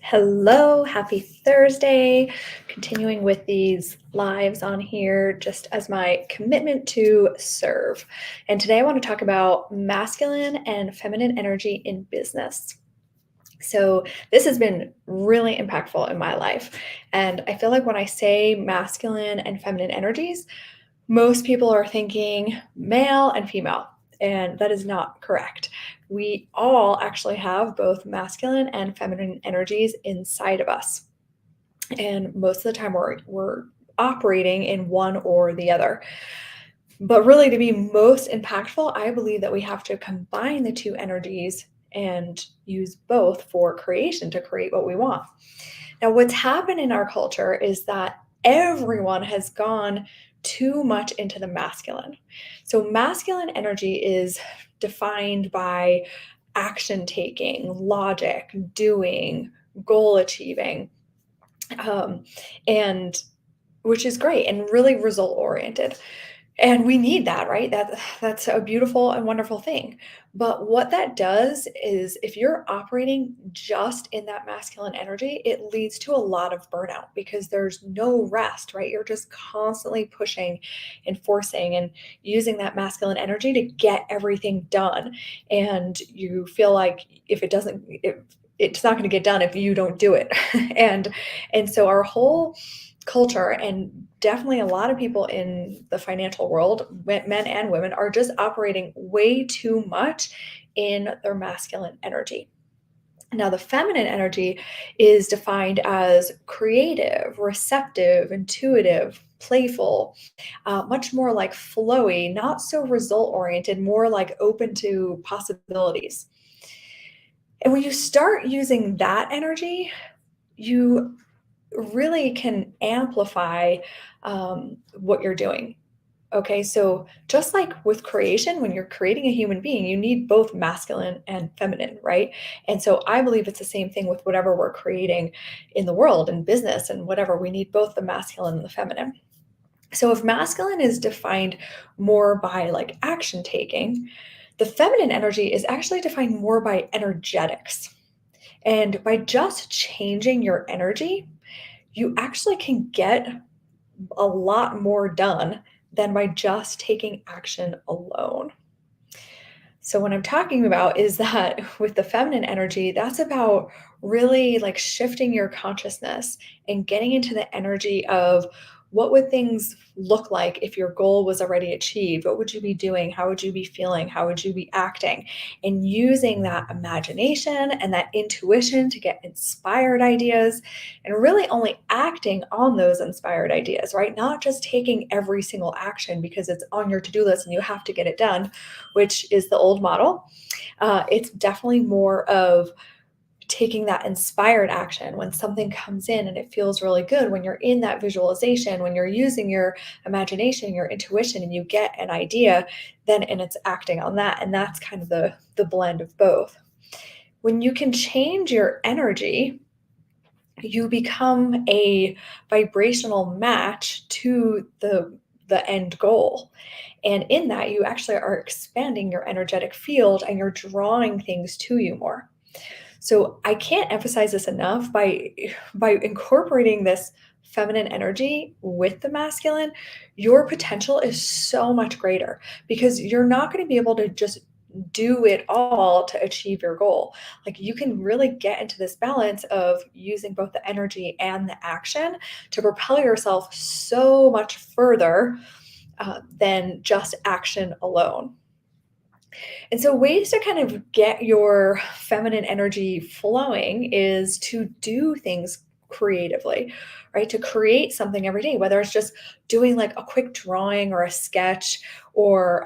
Hello, happy Thursday. Continuing with these lives on here just as my commitment to serve. And today I want to talk about masculine and feminine energy in business. So, this has been really impactful in my life. And I feel like when I say masculine and feminine energies, most people are thinking male and female, and that is not correct. We all actually have both masculine and feminine energies inside of us. And most of the time, we're operating in one or the other. But really, to be most impactful, I believe that we have to combine the two energies and use both for creation to create what we want. Now, what's happened in our culture is that everyone has gone too much into the masculine. So, masculine energy is defined by action taking, logic, doing, goal achieving, um, and which is great and really result oriented. And we need that, right? That's a beautiful and wonderful thing. But what that does is if you're operating just in that masculine energy, it leads to a lot of burnout because there's no rest, right? You're just constantly pushing and forcing and using that masculine energy to get everything done. And you feel like if it doesn't, if it's not going to get done if you don't do it. and and so our whole culture and definitely a lot of people in the financial world, men and women, are just operating way too much in their masculine energy. Now, the feminine energy is defined as creative, receptive, intuitive, playful, much more like flowy, not so result oriented, more like open to possibilities. And when you start using that energy, you really can amplify what you're doing. Okay, so just like with creation, when you're creating a human being, you need both masculine and feminine, right? And so I believe it's the same thing with whatever we're creating in the world and business and whatever. We need both the masculine and the feminine. So if masculine is defined more by like action taking, the feminine energy is actually defined more by energetics. And by just changing your energy, you actually can get a lot more done than by just taking action alone. So, what I'm talking about is that with the feminine energy, that's about really like shifting your consciousness and getting into the energy of what would things look like if your goal was already achieved? What would you be doing? How would you be feeling? How would you be acting? And using that imagination and that intuition to get inspired ideas and really only acting on those inspired ideas, right? Not just taking every single action because it's on your to do list and you have to get it done, which is the old model. It's definitely more of taking that inspired action when something comes in and it feels really good, when you're in that visualization, when you're using your imagination, your intuition, and you get an idea, then and it's acting on that. And that's kind of the blend of both. When you can change your energy, you become a vibrational match to the end goal. And in that, you actually are expanding your energetic field and you're drawing things to you more. So I can't emphasize this enough by incorporating this feminine energy with the masculine, your potential is so much greater because you're not going to be able to just do it all to achieve your goal. Like you can really get into this balance of using both the energy and the action to propel yourself so much further than just action alone. And so, ways to kind of get your feminine energy flowing is to do things creatively, right? To create something every day, whether it's just doing like a quick drawing or a sketch or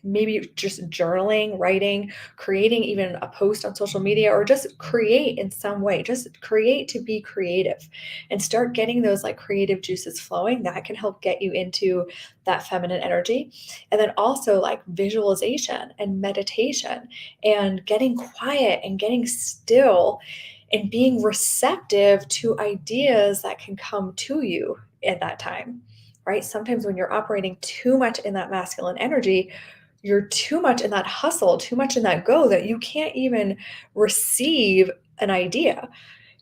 maybe just journaling, writing, creating even a post on social media, or just create in some way. Just create to be creative and start getting those like creative juices flowing. That can help get you into that feminine energy. And then also like visualization and meditation and getting quiet and getting still and being receptive to ideas that can come to you at that time. Right. Sometimes when you're operating too much in that masculine energy, you're too much in that hustle, too much in that go that you can't even receive an idea.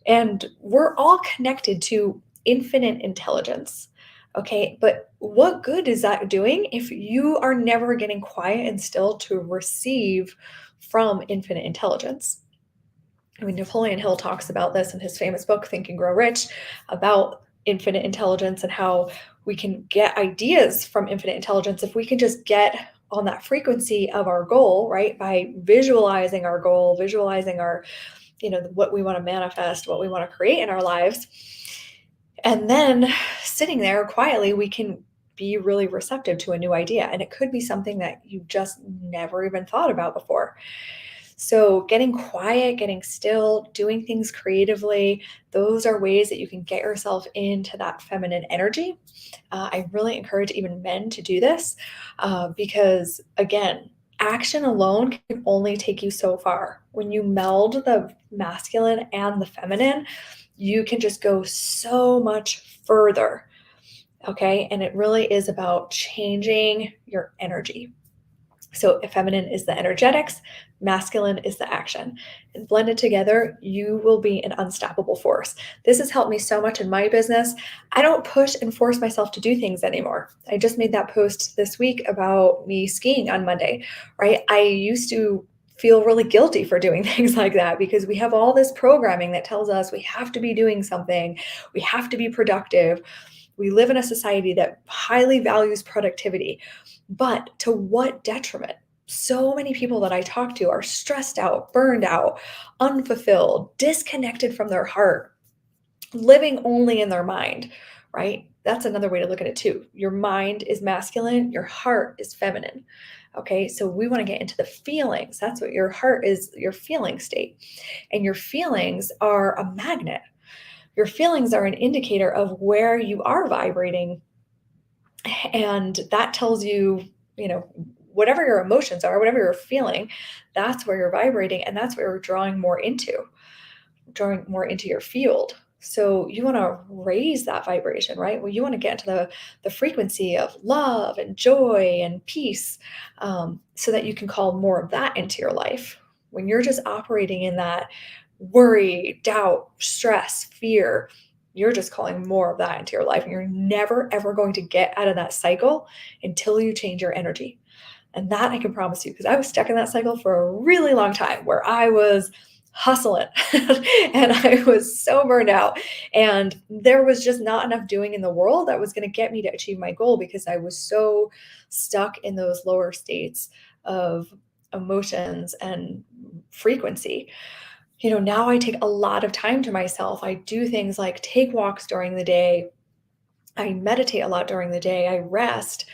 And we're all connected to infinite intelligence. Okay. But what good is that doing if you are never getting quiet and still to receive from infinite intelligence? I mean, Napoleon Hill talks about this in his famous book, Think and Grow Rich, about infinite intelligence and how we can get ideas from infinite intelligence if we can just get on that frequency of our goal, right? By visualizing our goal, visualizing our, what we want to manifest, what we want to create in our lives. And then sitting there quietly, we can be really receptive to a new idea. And it could be something that you just never even thought about before. So, getting quiet, getting still, doing things creatively, those are ways that you can get yourself into that feminine energy. I really encourage even men to do this because, again, action alone can only take you so far. When you meld the masculine and the feminine, you can just go so much further. Okay. And it really is about changing your energy. So, feminine is the energetics, masculine is the action. And blended together, you will be an unstoppable force. This has helped me so much in my business. I don't push and force myself to do things anymore. I just made that post this week about me skiing on Monday, right? I used to feel really guilty for doing things like that because we have all this programming that tells us we have to be doing something, we have to be productive. We live in a society that highly values productivity, but to what detriment? So many people that I talk to are stressed out, burned out, unfulfilled, disconnected from their heart, living only in their mind, right? That's another way to look at it too. Your mind is masculine, your heart is feminine. Okay, so we want to get into the feelings. That's what your heart is, your feeling state. And your feelings are a magnet. Your feelings are an indicator of where you are vibrating. And that tells you, whatever your emotions are, whatever you're feeling, that's where you're vibrating. And that's where you're drawing more into your field. So you want to raise that vibration, right? Well, you want to get into the frequency of love and joy and peace, so that you can call more of that into your life. When you're just operating in that worry, doubt, stress, fear, you're just calling more of that into your life. And you're never, ever going to get out of that cycle until you change your energy. And that I can promise you, because I was stuck in that cycle for a really long time where I was hustling and I was so burned out. And there was just not enough doing in the world that was going to get me to achieve my goal because I was so stuck in those lower states of emotions and frequency. Now I take a lot of time to myself. I do things like take walks during the day. I meditate a lot during the day. I rest.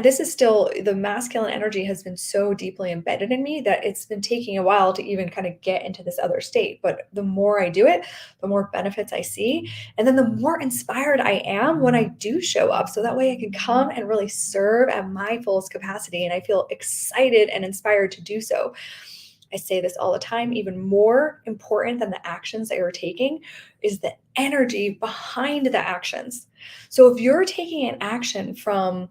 This is still, the masculine energy has been so deeply embedded in me that it's been taking a while to even kind of get into this other state. But the more I do it, the more benefits I see. And then the more inspired I am when I do show up. So that way I can come and really serve at my fullest capacity. And I feel excited and inspired to do so. I say this all the time, even more important than the actions that you're taking is the energy behind the actions. So if you're taking an action from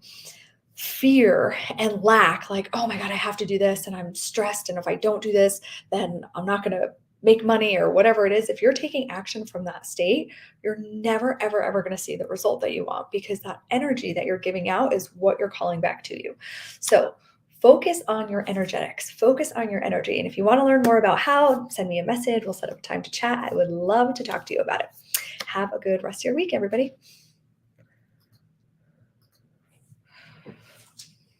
fear and lack, like, oh my God, I have to do this and I'm stressed. And if I don't do this, then I'm not going to make money or whatever it is. If you're taking action from that state, you're never, ever, ever going to see the result that you want because that energy that you're giving out is what you're calling back to you. So focus on your energetics, focus on your energy. And if you want to learn more about how, send me a message. We'll set up a time to chat. I would love to talk to you about it. Have a good rest of your week, everybody.